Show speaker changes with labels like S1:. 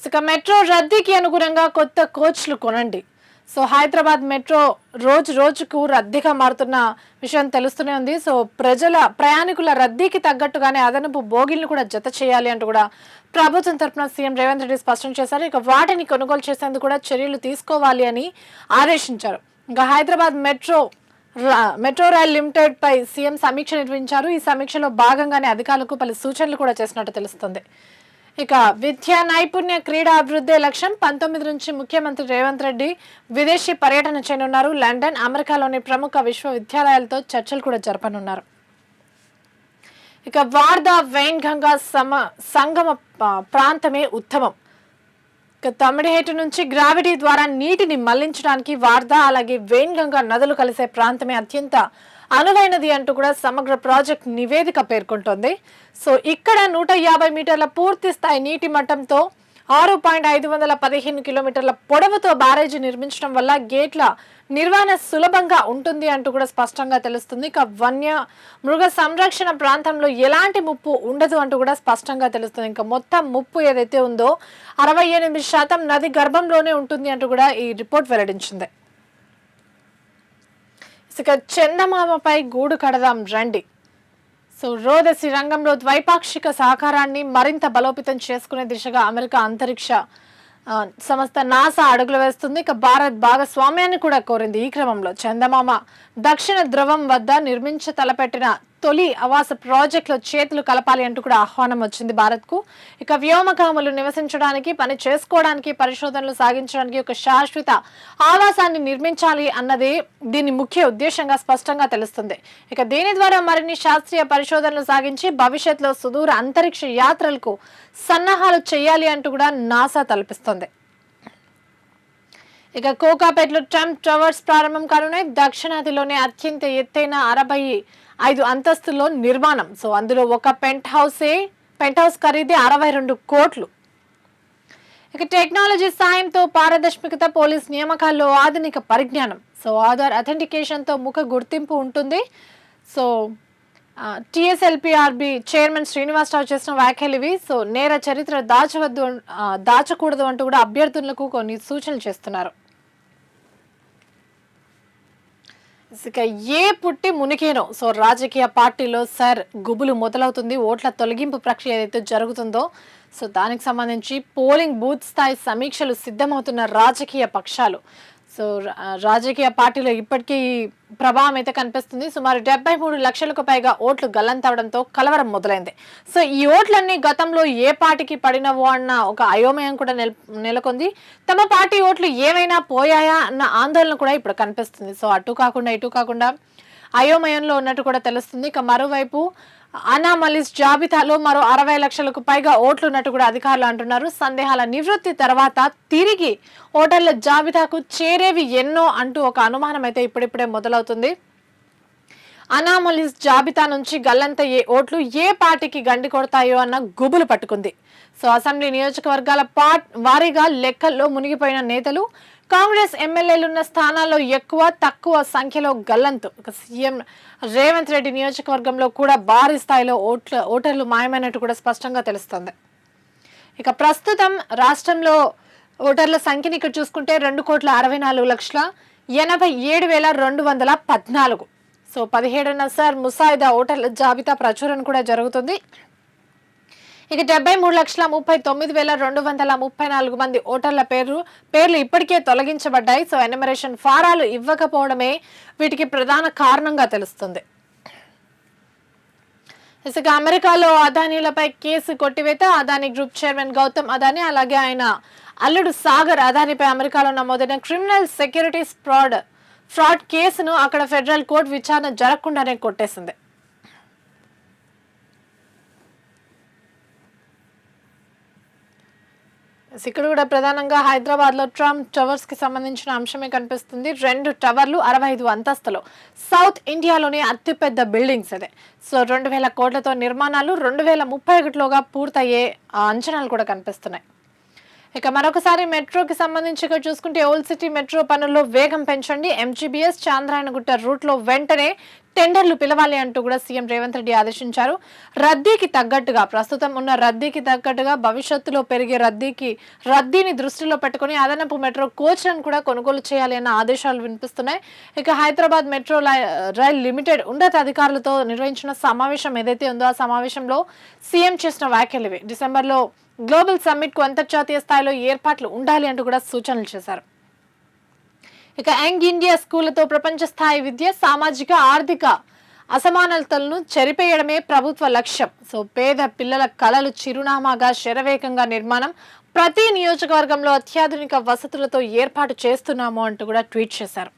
S1: ఇక మెట్రో రద్దీకి అనుగుణంగా కొత్త కోచ్లు కొనండి. సో హైదరాబాద్ మెట్రో రోజు రోజుకు రద్దీగా మారుతున్న విషయం తెలుస్తూనే ఉంది. సో ప్రయాణికుల రద్దీకి తగ్గట్టుగానే అదనపు బోగిలను కూడా జత చేయాలి అంటూ కూడా ప్రభుత్వం తరపున సీఎం రేవంత్ రెడ్డి స్పష్టం చేశారు. ఇక వాటిని కొనుగోలు చేసేందుకు కూడా చర్యలు తీసుకోవాలి అని ఆదేశించారు. ఇంకా హైదరాబాద్ మెట్రో రైల్ లిమిటెడ్ పై సీఎం సమీక్ష నిర్వహించారు. ఈ సమీక్షలో భాగంగానే అధికారులకు పలు సూచనలు కూడా చేసినట్టు తెలుస్తుంది. ఇక విద్యా నైపుణ్య క్రీడా అభివృద్ధి లక్ష్యం 19 నుంచి ముఖ్యమంత్రి రేవంత్ రెడ్డి విదేశీ పర్యటన చేయనున్నారు. లండన్, అమెరికాలోని ప్రముఖ విశ్వవిద్యాలయాలతో చర్చలు కూడా జరపనున్నారు. ఇక వార్దా వెయిన్ గంగా సంగమ ప్రాంతమే ఉత్తమం. ఇక తమిడిహేటు నుంచి గ్రావిటీ ద్వారా నీటిని మళ్లించడానికి వార్దా అలాగే వెయిన్ గంగా నదులు కలిసే ప్రాంతమే అత్యంత అనువైనది అంటూ కూడా సమగ్ర ప్రాజెక్ట్ నివేదిక పేర్కొంటోంది. సో ఇక్కడ 150 మీటర్ల పూర్తి స్థాయి నీటి మట్టంతో 6.515 కిలోమీటర్ల పొడవుతో బ్యారేజీ నిర్మించడం వల్ల గేట్ల నిర్వహణ సులభంగా ఉంటుంది అంటూ కూడా స్పష్టంగా తెలుస్తుంది. ఇక వన్య మృగ సంరక్షణ ప్రాంతంలో ఎలాంటి ముప్పు ఉండదు అంటూ కూడా స్పష్టంగా తెలుస్తుంది. ఇంకా మొత్తం ముప్పు ఏదైతే ఉందో 68% నది గర్భంలోనే ఉంటుంది అంటూ కూడా ఈ రిపోర్ట్ వెల్లడించింది. ఇక చందమామపై గూడు కడదాం రండి. సో రోదసి రంగంలో ద్వైపాక్షిక సహకారాన్ని మరింత బలోపేతం చేసుకునే దిశగా అమెరికా అంతరిక్ష సంస్థ నాసా అడుగులు వేస్తుంది. ఇక భారత్ భాగస్వామ్యాన్ని కూడా కోరింది. ఈ క్రమంలో చందమామ దక్షిణ ధ్రువం వద్ద తలపెట్టిన తొలి ఆవాస ప్రాజెక్టులో చేతులు కలపాలి అంటూ కూడా ఆహ్వానం వచ్చింది భారత్కు. ఇక వ్యోమగాములు నివసించడానికి, పని చేసుకోవడానికి, పరిశోధనలు సాగించడానికి ఒక శాశ్వత ఆవాసాన్ని నిర్మించాలి అన్నది దీని ముఖ్య ఉద్దేశంగా స్పష్టంగా తెలుస్తుంది. ఇక దీని ద్వారా మరిన్ని శాస్త్రీయ పరిశోధనలు సాగించి భవిష్యత్తులో సుదూర అంతరిక్ష యాత్రలకు సన్నాహాలు చేయాలి అంటూ కూడా నాసా తలపిస్తుంది. ఇక కోకాపేటలో ట్రంప్ టవర్స్ ప్రారంభం కానున్నాయి. దక్షిణాదిలోనే అత్యంత ఎత్తైన 65 అంతస్తుల్లో నిర్మాణం. సో అందులో ఒక పెంట్ హౌస్ ఖరీదే 62 కోట్లు. ఇక టెక్నాలజీ సాయంతో పారదర్శకత, పోలీస్ నియామకాల్లో ఆధునిక పరిజ్ఞానం. సో ఆధార్ అథెంటికేషన్తో ముఖ గుర్తింపు ఉంటుంది. సో TSLPRB చైర్మన్ శ్రీనివాసరావు చేసిన వ్యాఖ్యలు ఇవి. సో నేర చరిత్ర దాచకూడదు అంటూ కూడా అభ్యర్థులకు కొన్ని సూచనలు చేస్తున్నారు. ఇక ఏ పుట్టి మునికేనో సో రాజకీయ పార్టీలో గుబులు మొదలవుతుంది. ఓట్ల తొలగింపు ప్రక్రియ ఏదైతే జరుగుతుందో సో దానికి సంబంధించి పోలింగ్ బూత్ స్థాయి సమీక్షలు సిద్ధమవుతున్న రాజకీయ పక్షాలు. సో రాజకీయ పార్టీలో ఇప్పటికీ ప్రభావం అయితే కనిపిస్తుంది. సుమారు 73 లక్షలకు పైగా ఓట్లు గల్లంతవడంతో కలవరం మొదలైంది. సో ఈ ఓట్లన్నీ గతంలో ఏ పార్టీకి పడినవో అన్న ఒక అయోమయం కూడా నెలకొంది. తమ పార్టీ ఓట్లు ఏమైనా పోయాయా అన్న ఆందోళన కూడా ఇప్పుడు కనిపిస్తుంది. సో అటు కాకుండా అయోమయంలో ఉన్నట్టు కూడా తెలుస్తుంది. ఇక మరోవైపు అనామలీస్ జాబితాలో మరో 60 లక్షలకు పైగా ఓట్లు ఉన్నట్టు కూడా అధికారులు అంటున్నారు. సందేహాల నివృత్తి తర్వాత తిరిగి ఓటర్ల జాబితాకు చేరేవి ఎన్నో అంటూ ఒక అనుమానం అయితే ఇప్పుడిప్పుడే మొదలవుతుంది. అనామలీస్ జాబితా నుంచి గల్లంతయ్యే ఓట్లు ఏ పార్టీకి గండి కొడతాయో అన్న గుబులు పట్టుకుంది. సో అసెంబ్లీ నియోజకవర్గాల వారీగా లెక్కల్లో మునిగిపోయిన నేతలు, కాంగ్రెస్ ఎమ్మెల్యేలున్న స్థానాల్లో ఎక్కువ తక్కువ సంఖ్యలో గల్లంతు. సీఎం రేవంత్ రెడ్డి నియోజకవర్గంలో కూడా భారీ స్థాయిలో ఓటర్లు మాయమైనట్టు కూడా స్పష్టంగా తెలుస్తుంది. ఇక ప్రస్తుతం రాష్ట్రంలో ఓటర్ల సంఖ్యని ఇక్కడ చూసుకుంటే 2,64,87,214. సో 17వ ముసాయిదా ఓటర్ల జాబితా ప్రచురణ కూడా జరుగుతుంది. ఇక 73,39,234 మంది ఓటర్ల పేర్లు ఇప్పటికే తొలగించబడ్డాయి. సో ఎన్యుమరేషన్ ఫారాలు ఇవ్వకపోవడమే వీటికి ప్రధాన కారణంగా తెలుస్తుంది. ఇక అమెరికాలో అదానీలపై కేసు కొట్టివేత. అదానీ గ్రూప్ చైర్మన్ గౌతమ్ అదానీ అలాగే ఆయన అల్లుడు సాగర్ అదానీపై అమెరికాలో నమోదైన క్రిమినల్ సెక్యూరిటీస్ ఫ్రాడ్ కేసును అక్కడ ఫెడరల్ కోర్టు విచారణ జరగకుండానే కొట్టేసింది. ఇక్కడ కూడా ప్రధానంగా హైదరాబాద్ లో ట్రంప్ టవర్స్ కి సంబంధించిన అంశమే కనిపిస్తుంది. 2 టవర్లు 65 అంతస్తులు సౌత్ ఇండియాలోనే అతిపెద్ద బిల్డింగ్స్ అదే. సో 2,000 కోట్లతో నిర్మాణాలు 2031లోగా పూర్తయ్యే అంచనాలు కూడా కనిపిస్తున్నాయి. ఇక మరొకసారి మెట్రోకి సంబంధించి ఇక్కడ చూసుకుంటే ఓల్డ్ సిటీ మెట్రో పనుల్లో వేగం పెంచండి. ఎంజీబీఎస్ చాంద్రాయణగుట్ట రూట్లో వెంటనే టెండర్లు పిలవాలి అంటూ కూడా సీఎం రేవంత్ రెడ్డి ఆదేశించారు. రద్దీకి తగ్గట్టుగా ప్రస్తుతం ఉన్న రద్దీకి తగ్గట్టుగా భవిష్యత్తులో పెరిగే రద్దీని దృష్టిలో పెట్టుకుని అదనపు మెట్రో కోచ్లను కూడా కొనుగోలు చేయాలి అన్న ఆదేశాలు వినిపిస్తున్నాయి. ఇక హైదరాబాద్ మెట్రో రైల్ లిమిటెడ్ ఉన్నతాధికారులతో నిర్వహించిన సమావేశం ఏదైతే ఉందో ఆ సమావేశంలో సీఎం చేసిన వ్యాఖ్యలు ఇవి. డిసెంబర్లో గ్లోబల్ సమ్మిట్ కు అంతర్జాతీయ స్థాయిలో ఏర్పాట్లు ఉండాలి అంటూ కూడా సూచనలు చేశారు. ఇక యంగ్ ఇండియా స్కూళ్లతో ప్రపంచ స్థాయి విద్య, సామాజిక ఆర్థిక అసమానతలను చెరిపేయడమే ప్రభుత్వ లక్ష్యం. సో పేద పిల్లల కలలు చిరునామాగా శరవేగంగా నిర్మాణం, ప్రతి నియోజకవర్గంలో అత్యాధునిక వసతులతో ఏర్పాటు చేస్తున్నాము అంటూ కూడా ట్వీట్ చేశారు.